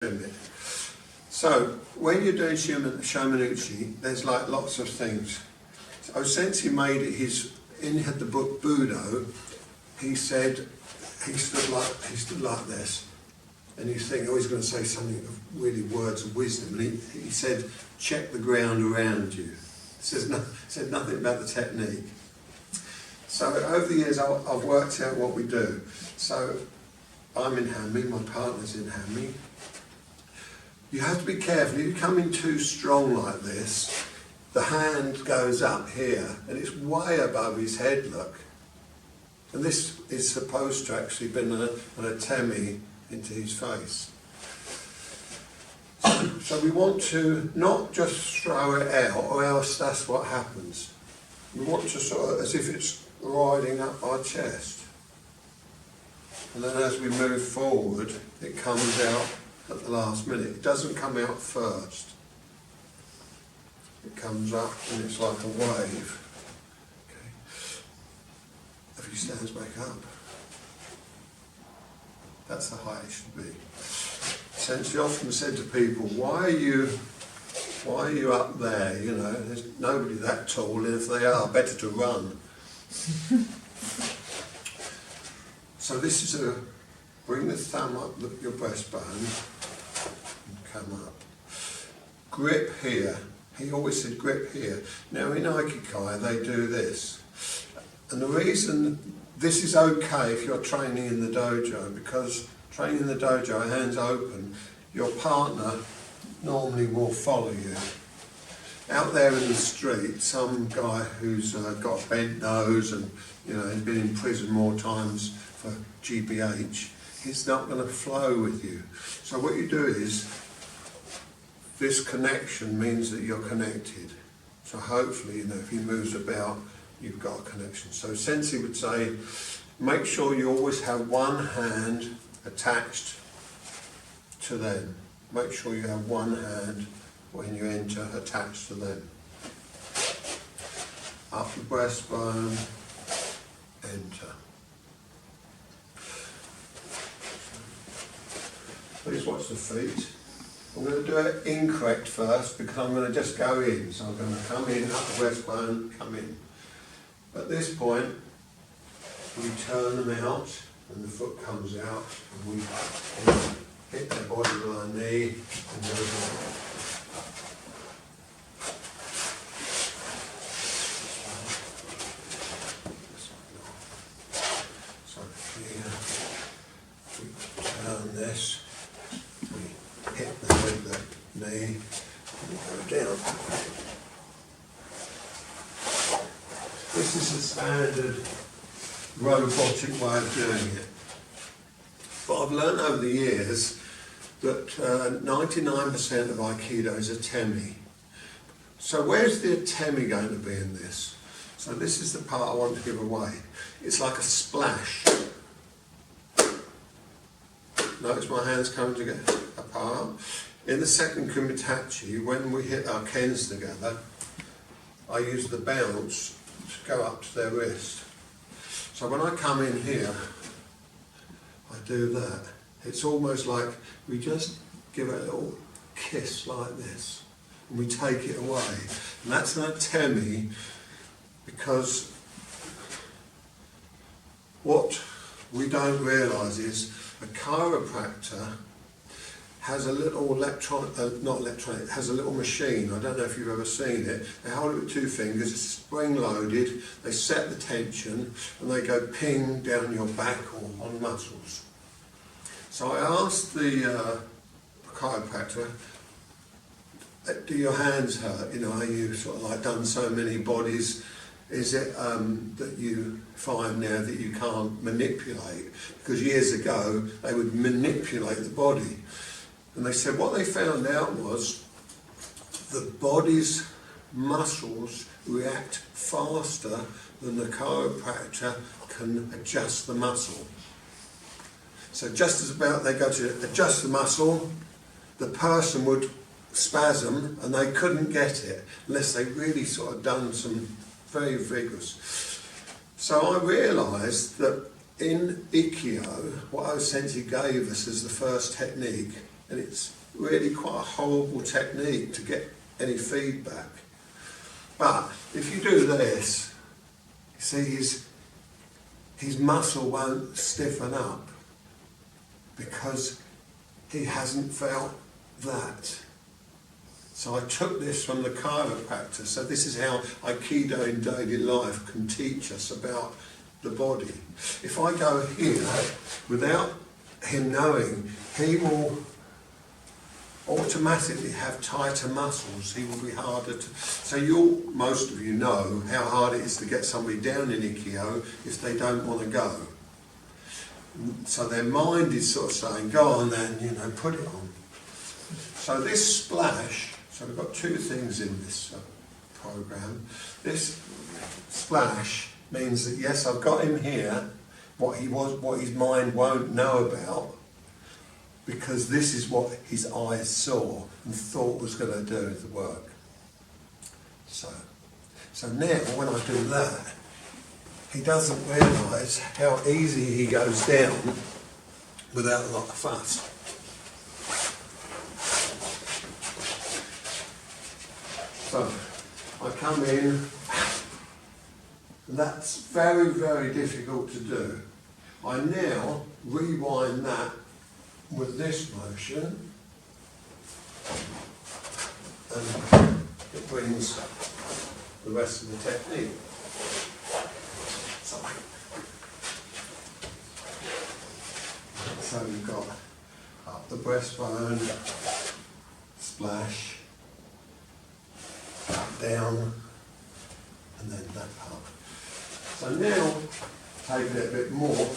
it. So when you're doing Shomen Uchi, there's like lots of things. So since he made it, in the book Budo, he said he stood like this, and you think, oh, he's going to say something of really words of wisdom, and he said, check the ground around you. Said nothing about the technique. So over the years, I've worked out what we do. So I'm in Hami, my partner's in Hami. You have to be careful. If you come in too strong like this, the hand goes up here, and it's way above his head, look. And this is supposed to actually be an atemi into his face. So we want to not just throw it out, or else that's what happens. We want to sort of, as if it's riding up our chest. And then as we move forward, it comes out at the last minute. It doesn't come out first. It comes up and it's like a wave. Okay. If he stands back up, that's the height it should be. Sensei often said to people, why are you up there? You know, there's nobody that tall, and if they are, better to run. So this is bring the thumb up, look at your breastbone, and come up. Grip here. He always said grip here. Now in Aikido they do this. And the reason this is okay if you're training in the dojo, because training in the dojo, hands open, your partner normally will follow you. Out there in the street, some guy who's got a bent nose and has been in prison more times for GBH, he's not going to flow with you. So what you do is, this connection means that you're connected. So hopefully, if he moves about, you've got a connection. So Sensei would say, make sure you always have one hand attached to them. Make sure you have one hand when you enter attached to them. Up the breastbone, enter. Please watch the feet. I'm going to do it incorrect first because I'm going to just go in. So I'm going to come in, up the breastbone, come in. At this point, we turn them out and the foot comes out and we hit their body with our knee and go down. So here, we turn this. Hit them with the knee and go down. This is a standard robotic way of doing it. But I've learned over the years that 99% of Aikido is atemi. So where's the atemi going to be in this? So this is the part I want to give away. It's like a splash. Notice my hands coming together, apart. In the second kumitachi, when we hit our kens together, I use the bounce to go up to their wrist. So when I come in here, I do that. It's almost like we just give it a little kiss like this, and we take it away. And that's an atemi, because what we don't realise is a chiropractor has a little has a little machine. I don't know if you've ever seen it. They hold it with two fingers, it's spring loaded, they set the tension and they go ping down your back or on muscles. So I asked the chiropractor, do your hands hurt? Are you sort of like done so many bodies? Is it that you find now that you can't manipulate? Because years ago they would manipulate the body. And they said what they found out was the body's muscles react faster than the chiropractor can adjust the muscle. So just as about they go to adjust the muscle, the person would spasm and they couldn't get it unless they really sort of done some very vigorous. So I realised that in Ikkyo, what our sensei gave us as the first technique and it's really quite a horrible technique to get any feedback. But if you do this, you see his muscle won't stiffen up because he hasn't felt that. So I took this from the chiropractor. So this is how Aikido in daily life can teach us about the body. If I go here, without him knowing, he will automatically have tighter muscles. He will be harder to... So most of you know how hard it is to get somebody down in Ikkyo if they don't want to go. So their mind is sort of saying, go on then, put it on. So this splash, so we've got two things in this program. This splash means that yes, I've got him here, what his mind won't know about, because this is what his eyes saw and thought was going to do the work. So now when I do that, he doesn't realise how easy he goes down without a lot of fuss. So I come in, that's very, very difficult to do. I now rewind that with this motion, and it brings the rest of the technique. So we've got up the breastbone, splash, down, and then that up. So now, taking it a bit more,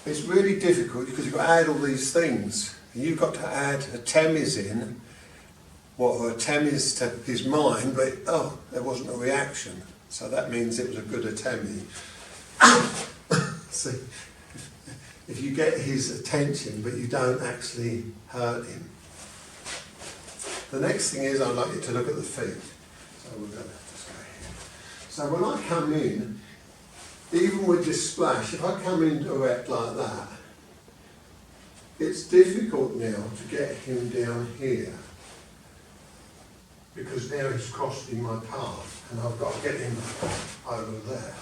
it's really difficult because you've got to add all these things. You've got to add a temis in, what a temis to his mind, but there wasn't a reaction. So that means it was a good atemi. See, if you get his attention but you don't actually hurt him. The next thing is I'd like you to look at the feet. So we're going to just go here. So when I come in, even with this splash, if I come in direct like that, it's difficult now to get him down here because now he's crossing my path and I've got to get him over there.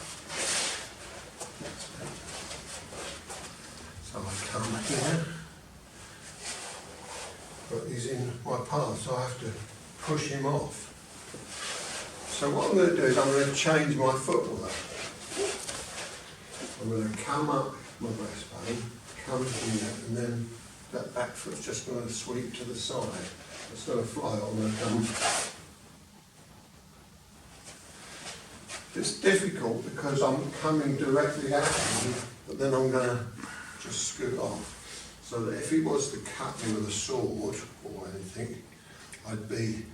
So I come here, but he's in my path, so I have to push him off. So what I'm going to do is I'm going to change my footwork. I'm going to come up my breastbone, come here, and then that back foot's just going to sweep to the side. It's going to fly on and come. It's difficult because I'm coming directly at him, but then I'm going to just scoot off. So that if he was to cut me with a sword or anything,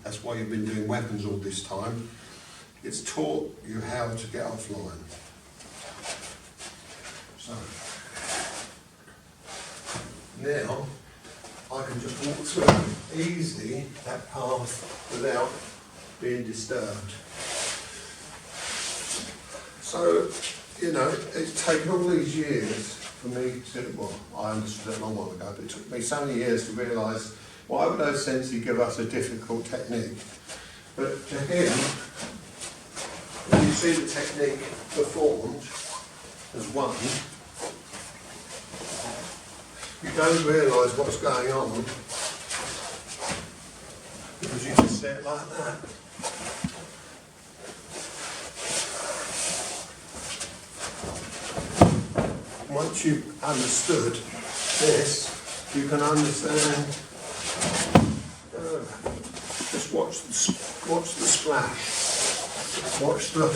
that's why you've been doing weapons all this time. It's taught you how to get offline. So, now I can just walk through easily that path without being disturbed. So, it's taken all these years for me to, I understood it a long while ago, but it took me so many years to realise why would O-Sensei give us a difficult technique? But to him, when you see the technique performed as one, you don't realise what's going on because you just see it like that. Once you've understood this, you can understand. Just watch the splash. Watch the.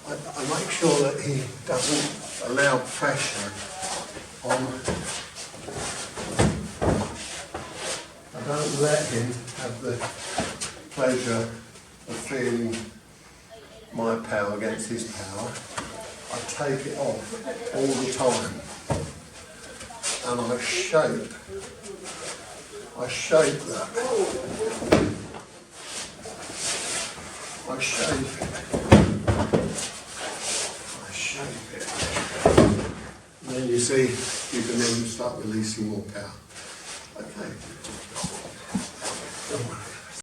I make sure that he doesn't allow pressure on. I don't let him have the pleasure of feeling my power against his power. I take it off all the time, and I shape that. I shape it. And then you see, you can then start releasing more power. Okay.